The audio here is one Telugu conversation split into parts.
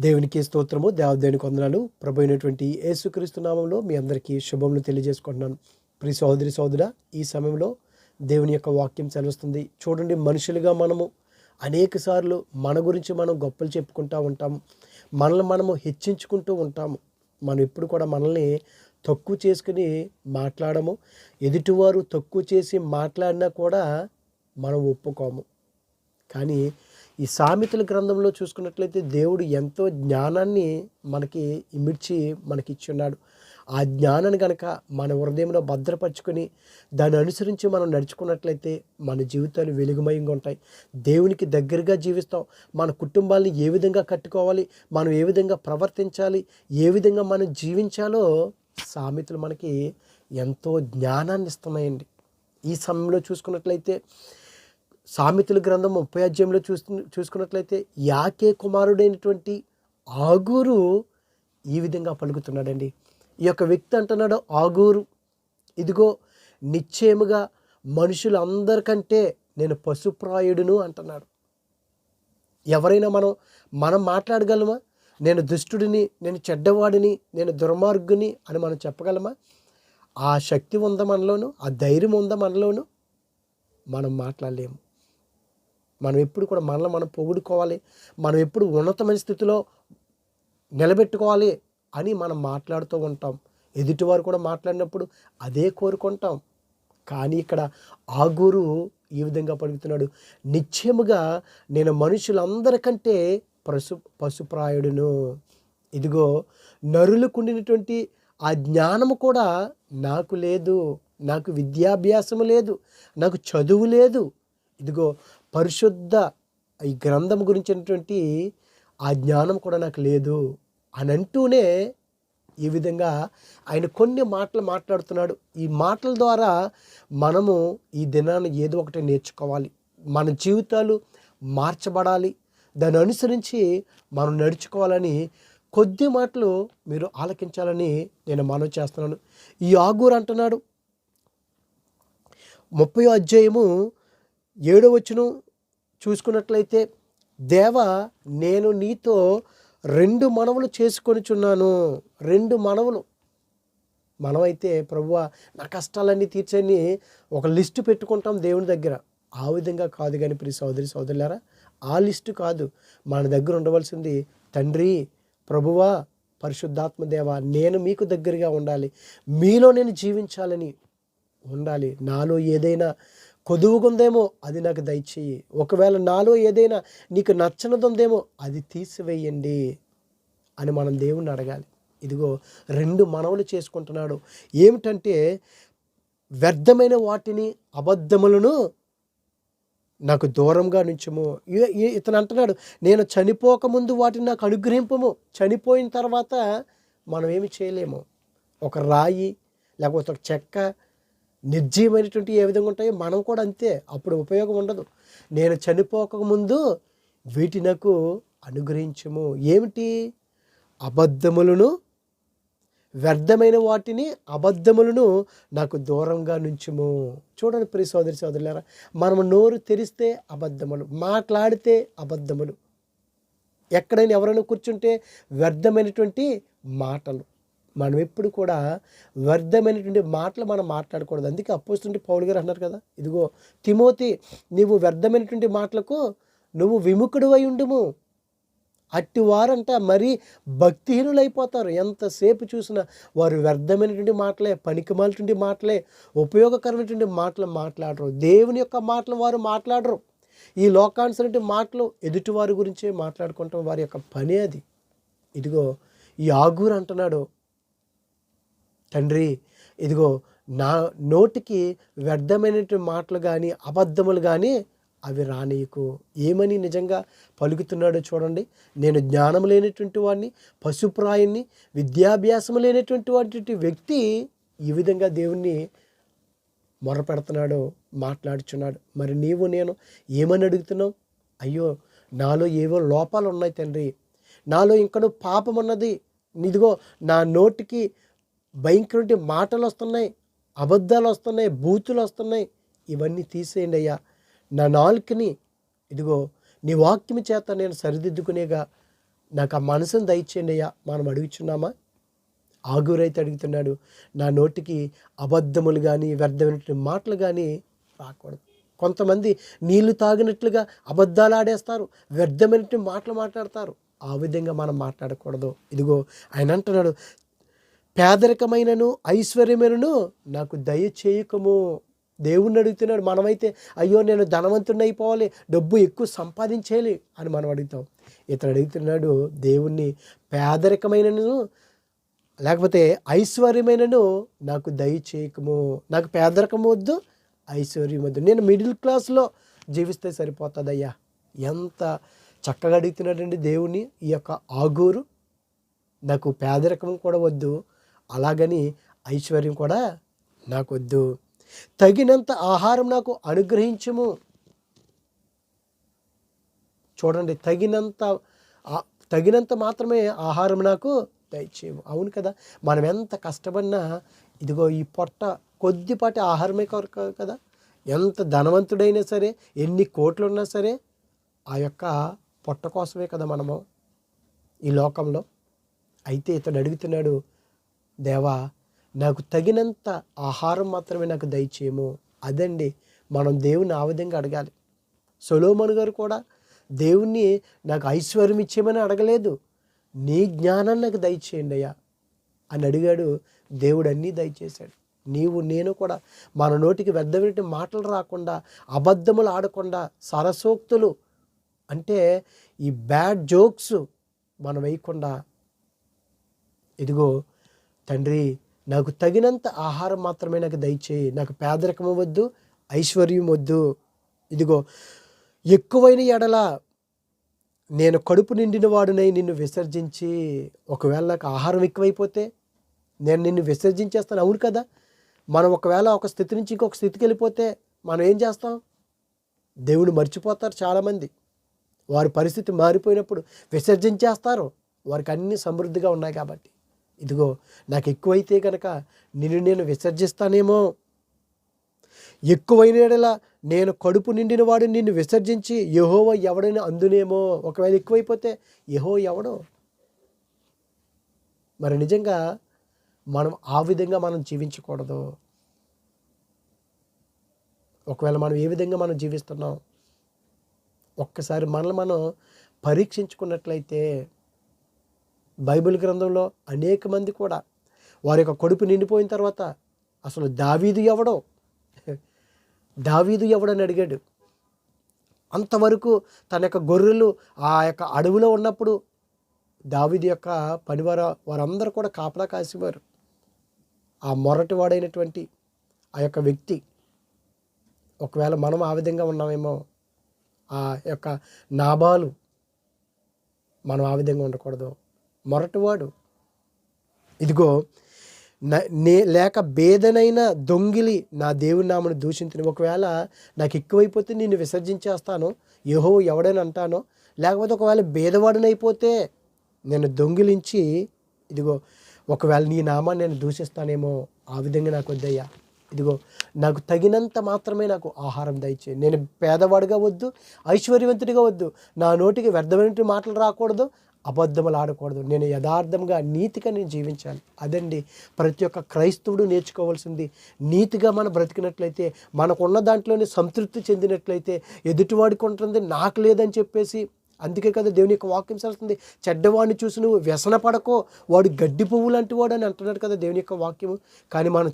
దేవునికి స్తోత్రము, దేవదేవునికి వందనాలు. ప్రభు అయినటువంటి యేసుక్రీస్తు నామంలో మీ అందరికీ శుభములు తెలియజేసుకుంటున్నాను. ప్రియ సహోదరి సహోదరా, ఈ సమయంలో దేవుని యొక్క వాక్యం సెలవుస్తుంది. చూడండి, మనుషులుగా మనము అనేక సార్లు మన గురించి మనం గొప్పలు చెప్పుకుంటూ ఉంటాము. మనల్ని మనము హెచ్చించుకుంటూ ఉంటాము. మనం ఎప్పుడు కూడా మనల్ని తక్కువ చేసుకుని మాట్లాడము. ఎదుటివారు తక్కువ చేసి మాట్లాడినా కూడా మనం ఒప్పుకోము. కానీ ఈ సామెతల గ్రంథంలో చూసుకున్నట్లయితే దేవుడు ఎంతో జ్ఞానాన్ని మనకి ఇమిడ్చి మనకిచ్చున్నాడు. ఆ జ్ఞానాన్ని కనుక మన హృదయంలో భద్రపరుచుకొని దాన్ని అనుసరించి మనం నడుచుకున్నట్లయితే మన జీవితాలు వెలుగుమయంగా ఉంటాయి. దేవునికి దగ్గరగా జీవిస్తాం. మన కుటుంబాన్ని ఏ విధంగా కట్టుకోవాలి, మనం ఏ విధంగా ప్రవర్తించాలి, ఏ విధంగా మనం జీవించాలో సామెతలు మనకి ఎంతో జ్ఞానాన్ని ఇస్తున్నాయండి. ఈ సమయంలో చూసుకున్నట్లయితే సామెతల గ్రంథం 30 అధ్యాయంలో చూసుకున్నట్లయితే యాకే కుమారుడైనటువంటి ఆగూరు ఈ విధంగా పలుకుతున్నాడండి. ఈ యొక్క వ్యక్తి అంటున్నాడు, ఆగూరు, ఇదిగో నిశ్చయముగా మనుషులందరికంటే నేను పశుప్రాయుడును అంటున్నాడు. ఎవరైనా మనం మాట్లాడగలమా? నేను దుష్టుడిని, నేను చెడ్డవాడిని, నేను దుర్మార్గుని అని మనం చెప్పగలమా? ఆ శక్తి ఉందా మనలోను? ఆ ధైర్యం ఉందా మనలోను? మనం మాట్లాడలేము. మనం ఎప్పుడు కూడా మనల్ని మనం పొగుడుకోవాలి, మనం ఎప్పుడు ఉన్నతమైన స్థితిలో నిలబెట్టుకోవాలి అని మనం మాట్లాడుతూ ఉంటాం. ఎదుటివారు కూడా మాట్లాడినప్పుడు అదే కోరుకుంటాం. కానీ ఇక్కడ ఆగూరు ఈ విధంగా పలుకుతున్నాడు, నిశ్చయముగా నేను మనుషులందరికంటే పశుప్రాయుడును. ఇదిగో నరులకు ఉండినటువంటి ఆ జ్ఞానము కూడా నాకు లేదు, నాకు విద్యాభ్యాసము లేదు, నాకు చదువు లేదు. ఇదిగో పరిశుద్ధ ఈ గ్రంథం గురించినటువంటి ఆ జ్ఞానం కూడా నాకు లేదు అని అంటూనే ఈ విధంగా ఆయన కొన్ని మాటలు మాట్లాడుతున్నాడు. ఈ మాటల ద్వారా మనము ఈ దినాన్ని ఏదో ఒకటి నేర్చుకోవాలి. మన జీవితాలు మార్చబడాలి. దాన్ని అనుసరించి మనం నడుచుకోవాలని కొద్ది మాటలు మీరు ఆలకించాలని నేను మనవి చేస్తున్నాను. ఈ ఆగూరు అంటున్నాడు, 30వ అధ్యాయము 7వ వచనం చూసుకున్నట్లయితే, దేవా, నేను నీతో 2 మనవులు చేసుకొనిచున్నాను. 2 మనవులు. మనమైతే ప్రభువా నా కష్టాలన్నీ తీర్చని ఒక లిస్టు పెట్టుకుంటాం దేవుని దగ్గర. ఆ విధంగా కాదు. కానీ ప్రియ సోదరి సోదరులారా, ఆ లిస్టు కాదు. మన దగ్గర ఉండవలసింది, తండ్రి, ప్రభువా, పరిశుద్ధాత్మ దేవా, నేను మీకు దగ్గరగా ఉండాలి, మీలో నేను జీవించాలని ఉండాలి. నాలో ఏదైనా కొదువుకుందేమో అది నాకు దయచేయి. ఒకవేళ నాలో ఏదైనా నీకు నచ్చనిదుందేమో అది తీసివేయండి అని మనం దేవుణ్ణి అడగాలి. ఇదిగో 2 మనవులు చేసుకుంటున్నాడు. ఏమిటంటే, వ్యర్థమైన వాటిని, అబద్ధములను నాకు దూరంగా నుంచుము. ఇతను అంటున్నాడు, నేను చనిపోకముందు వాటిని నాకు అనుగ్రహింపము. చనిపోయిన తర్వాత మనం ఏమి చేయలేము. ఒక రాయి లేకపోతే ఒక చెక్క నిర్జీవమైనటువంటి ఏ విధంగా ఉంటాయో మనం కూడా అంతే. అప్పుడు ఉపయోగం ఉండదు. నేను చనిపోకముందు వీటి నాకు అనుగ్రహించము. ఏమిటి? అబద్ధములను, వ్యర్థమైన వాటిని, అబద్ధములను నాకు దూరంగా నుంచుము. చూడండి ప్రియ సోదరి సోదరులారా, మనము నోరు తెరిస్తే అబద్ధములు, మాట్లాడితే అబద్ధములు, ఎక్కడైనా ఎవరైనా కూర్చుంటే వ్యర్థమైనటువంటి మాటలు. మనం ఎప్పుడు కూడా వ్యర్థమైనటువంటి మాటలు మనం మాట్లాడకూడదు. అందుకే అపోస్తలుడైన పౌలు గారు అన్నారు కదా, ఇదిగో తిమోతి, నీవు వ్యర్థమైనటువంటి మాటలకు నువ్వు విముఖుడు అయి ఉండుము. అట్టి వారంట మరీ భక్తిహీనులైపోతారు. ఎంతసేపు చూసినా వారు వ్యర్థమైనటువంటి మాటలే, పనికిమాలినటువంటి మాటలే, ఉపయోగకరమైనటువంటి మాటలు మాట్లాడరు. దేవుని యొక్క మాటలు వారు మాట్లాడరు. ఈ లోకానుసరైన మాటలు ఎదుటివారి గురించే మాట్లాడుకుంటాం. వారి యొక్క పని అది. ఇదిగో ఈ ఆగూరు అంటున్నాడు, తండ్రి, ఇదిగో నా నోటికి వ్యర్థమైనటువంటి మాటలు కానీ, అబద్ధములు కానీ అవి రానీయకు. ఏమని నిజంగా పలుకుతున్నాడో చూడండి. నేను జ్ఞానం లేనటువంటి వాడిని, పశుప్రాయుణ్ణి, విద్యాభ్యాసం లేనటువంటి వాటి వ్యక్తి ఈ విధంగా దేవుణ్ణి మొరపెడుతున్నాడు, మాట్లాడుచున్నాడు. మరి నీవు నేను ఏమని అడుగుతున్నావు? అయ్యో, నాలో ఏవో లోపాలు ఉన్నాయి తండ్రి, నాలో ఇంకనూ పాపం ఉన్నది. ఇదిగో నా నోటికి భయంకరమైన మాటలు వస్తున్నాయి, అబద్ధాలు వస్తున్నాయి, బూతులు వస్తున్నాయి. ఇవన్నీ తీసేయండి అయ్యా. నా నాలుకని ఇదిగో నీ వాక్యము చేత నేను సరిదిద్దుకునేగా నాకు ఆ మనసును దయచేయండి అయ్యా మనం అడుగుచున్నామా? ఆగూరైతే అడుగుతున్నాడు, నా నోటికి అబద్ధములు కానీ వ్యర్థమైనటువంటి మాటలు కానీ రాకూడదు. కొంతమంది నీళ్లు తాగినట్లుగా అబద్ధాలు ఆడేస్తారు, వ్యర్థమైనటువంటి మాటలు మాట్లాడతారు. ఆ విధంగా మనం మాట్లాడకూడదు. ఇదిగో ఆయన అంటున్నాడు, పేదరికమైనను ఐశ్వర్యమైనను నాకు దయచేయకము. దేవుణ్ణి అడుగుతున్నాడు. మనమైతే అయ్యో నేను ధనవంతుడిని అయిపోవాలి, డబ్బు ఎక్కువ సంపాదించేయాలి అని మనం అడుగుతాం. ఇతడు అడుగుతున్నాడు దేవుణ్ణి, పేదరికమైనను లేకపోతే ఐశ్వర్యమైనను నాకు దయచేయకము. నాకు పేదరికం వద్దు, ఐశ్వర్యం వద్దు, నేను మిడిల్ క్లాస్లో జీవిస్తే సరిపోతుందయ్యా. ఎంత చక్కగా అడుగుతున్నాడండి దేవుణ్ణి ఈ యొక్క ఆగూరు. నాకు పేదరికం కూడా వద్దు, అలాగని ఐశ్వర్యం కూడా నాకు వద్దు, తగినంత ఆహారం నాకు అనుగ్రహించము. చూడండి, తగినంత మాత్రమే ఆహారం నాకు దయచేయము. అవును కదా, మనం ఎంత కష్టపడినా ఇదిగో ఈ పొట్ట కొద్దిపాటి ఆహారమే కొరకు కదా. ఎంత ధనవంతుడైనా సరే, ఎన్ని కోట్లు ఉన్నా సరే, ఆ యొక్క పొట్ట కోసమే కదా మనము ఈ లోకంలో. అయితే ఇతడు అడుగుతున్నాడు, దేవా నాకు తగినంత ఆహారం మాత్రమే నాకు దయచేయము. అదండి మనం దేవుని ఆ విధంగా అడగాలి. సొలొమోను గారు కూడా దేవుణ్ణి నాకు ఐశ్వర్యం ఇచ్చేయమని అడగలేదు, నీ జ్ఞానాన్ని నాకు దయచేయండి అయ్యా అని అడిగాడు. దేవుడు అన్నీ దయచేశాడు. నీవు నేను కూడా మన నోటికి వ్యర్థమైన మాటలు రాకుండా, అబద్ధములు ఆడకుండా, సరసోక్తులు అంటే ఈ బ్యాడ్ జోక్స్ మనం వేయకుండా, ఇదిగో తండ్రి నాకు తగినంత ఆహారం మాత్రమే నాకు దయచేయి, నాకు పేదరికము వద్దు, ఐశ్వర్యం వద్దు. ఇదిగో ఎక్కువైన ఎడల నేను కడుపు నిండిన వాడునై నిన్ను విసర్జించి, ఒకవేళ నాకు ఆహారం ఎక్కువైపోతే నేను నిన్ను విసర్జించేస్తాను. అవును కదా, మనం ఒకవేళ ఒక స్థితి నుంచి ఇంకొక స్థితికి వెళ్ళిపోతే మనం ఏం చేస్తాం? దేవుని మర్చిపోతారు చాలామంది. వారి పరిస్థితి మారిపోయినప్పుడు విసర్జించేస్తారు, వారికి అన్నీ సమృద్ధిగా ఉన్నాయి కాబట్టి. ఇదిగో నాకు ఎక్కువైతే కనుక నిన్ను నేను విసర్జిస్తానేమో, ఎక్కువైన యెడల నేను కడుపు నిండిన వాడు నిన్ను విసర్జించి యెహోవా ఎవడని అందునేమో. ఒకవేళ ఎక్కువైపోతే యెహోవా ఎవడో. మరి నిజంగా మనం ఆ విధంగా మనం జీవించకూడదు. ఒకవేళ మనం ఏ విధంగా మనం జీవిస్తున్నాం ఒక్కసారి మనల్ని మనం పరీక్షించుకున్నట్లయితే, బైబిల్ గ్రంథంలో అనేక మంది కూడా వారి యొక్క కడుపు నిండిపోయిన తర్వాత అసలు దావీదు ఎవడని అడిగాడు. అంతవరకు తన యొక్క గొర్రెలు ఆ యొక్క అడవిలో ఉన్నప్పుడు దావీదు యొక్క వారందరూ కూడా కాపలా కాసేవారు. ఆ మొరటివాడైనటువంటి ఆ యొక్క వ్యక్తి, ఒకవేళ మనం ఆ విధంగా ఉన్నామేమో, ఆ యొక్క నాబాలు మనం ఆ విధంగా ఉండకూడదు. మొరటివాడు, ఇదిగో లేక బేదనైన దొంగిలి నా దేవుని నామను దూషించుని. ఒకవేళ నాకు ఎక్కువైపోతే నిన్ను విసర్జించేస్తాను, యెహోవా ఎవడని అంటాను. లేకపోతే ఒకవేళ బేదవాడినైపోతే నేను దొంగిలించి, ఇదిగో ఒకవేళ నీ నామాన్ని నేను దూషిస్తానేమో. ఆ విధంగా నాకు వద్దయ్యా. ఇదిగో నాకు తగినంత మాత్రమే నాకు ఆహారం దయచేయి. నేను పేదవాడిగా వద్దు, ఐశ్వర్యవంతుడిగా వద్దు, నా నోటికి వ్యర్థమైన మాటలు రాకూడదు, అబద్ధములు ఆడకూడదు, నేను యథార్థంగా నీతిగా నేను జీవించాలి. అదండి ప్రతి ఒక్క క్రైస్తవుడు నేర్చుకోవాల్సింది. నీతిగా మనం బ్రతికినట్లయితే, మనకున్న దాంట్లోనే సంతృప్తి చెందినట్లయితే, ఎదుటివాడికి ఉంటుంది నాకు లేదని చెప్పేసి, అందుకే కదా దేవుని యొక్క వాక్యం చేస్తుంది, చెడ్డవాడిని చూసి నువ్వు వ్యసన పడకో, వాడు గడ్డి పువ్వు లాంటి వాడు అని అంటున్నాడు కదా దేవుని యొక్క వాక్యము. కానీ మనం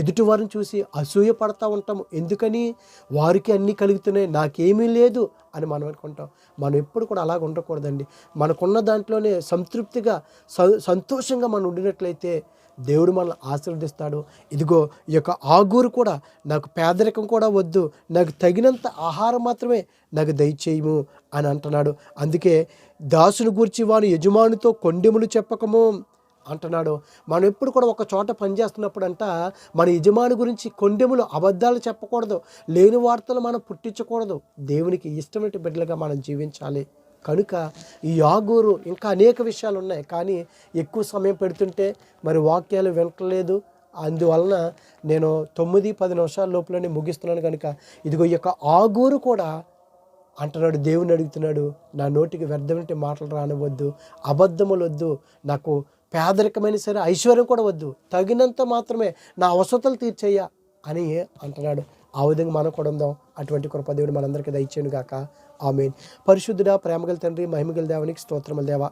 ఎదుటివారిని చూసి అసూయ పడతా ఉంటాము. ఎందుకని? వారికి అన్నీ కలుగుతున్నాయి, నాకేమీ లేదు అని మనం అనుకుంటాం. మనం ఎప్పుడు కూడా అలాగ ఉండకూడదండి. మనకున్న దాంట్లోనే సంతృప్తిగా సంతోషంగా మనం ఉండినట్లయితే దేవుడు మనల్ని ఆశీర్వదిస్తాడు. ఇదిగో ఈ యొక్క ఆగూరు కూడా నాకు పేదరికం కూడా వద్దు, నాకు తగినంత ఆహారం మాత్రమే నాకు దయచేయము అని అంటున్నాడు. అందుకే దాసుని గూర్చి వాని యజమానితో కొండెములు చెప్పకము అంటున్నాడు. మనం ఎప్పుడు కూడా ఒక చోట పనిచేస్తున్నప్పుడు మన యజమాని గురించి కొండెములు అబద్ధాలు చెప్పకూడదు, లేని వార్తలు మనం పుట్టించకూడదు. దేవునికి ఇష్టమైన బిడ్డలుగా మనం జీవించాలి. కనుక ఈ ఆగూరు ఇంకా అనేక విషయాలు ఉన్నాయి, కానీ ఎక్కువ సమయం పెడుతుంటే మరి వాక్యాలు వినట్లేదు. అందువలన నేను 9-10 నిమిషాల లోపలనే ముగిస్తున్నాను. కనుక ఇదిగో ఈ యొక్క ఆగూరు కూడా అంటున్నాడు, దేవుని అడుగుతున్నాడు, నా నోటికి వ్యర్థమైన మాటలు రానివద్దు, అబద్ధములు వద్దు, నాకు పేదరికమైన సరే ఐశ్వర్యం కూడా వద్దు, తగినంత మాత్రమే నా అవసరతలు తీర్చేయ్యా అని అంటున్నాడు. ఆ విధంగా మనం కూడా ఉందాం. అటువంటి కృప దేవుడు మనందరికీ దయచేయును గాక. ఆమేన్. పరిశుద్ధుడా, ప్రేమగల తండ్రి, మహిమగల దేవానికి స్తోత్రములు దేవా.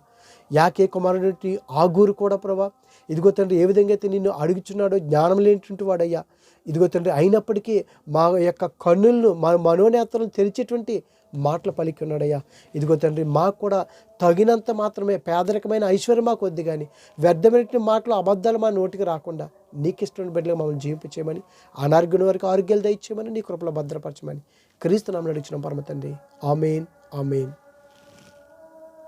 యాకే కుమారుడి ఆగూరు కూడా ప్రభా, ఇదిగో తండ్రి, ఏ విధంగా అయితే నిన్ను అడుగుచున్నాడో జ్ఞానం లేనిటువంటి వాడయ్యా. ఇదిగో తండ్రి, అయినప్పటికీ మా యొక్క కన్నులను, మా మనోనేత్రాలను తెరిచేటువంటి మాటలు పలికి ఉన్నాడయ్యా. ఇదిగో తండ్రి, మాకు కూడా తగినంత మాత్రమే, పేదరికమైన ఐశ్వర్యం మాకు వద్దు కానీ వ్యర్థమైన మాటలు, అబద్ధాలు మా నోటికి రాకుండా నీకు ఇష్టమైన బిడ్డలుగా మమ్మల్ని జీవింపచేయమని, అనారోగ్యం వరకు ఆరోగ్యాలు దయచేయమని, నీ కృపలో భద్రపరచమని క్రీస్తు నామమున అడుగుచున్నాం పరమ తండ్రి. ఆమేన్, ఆమేన్.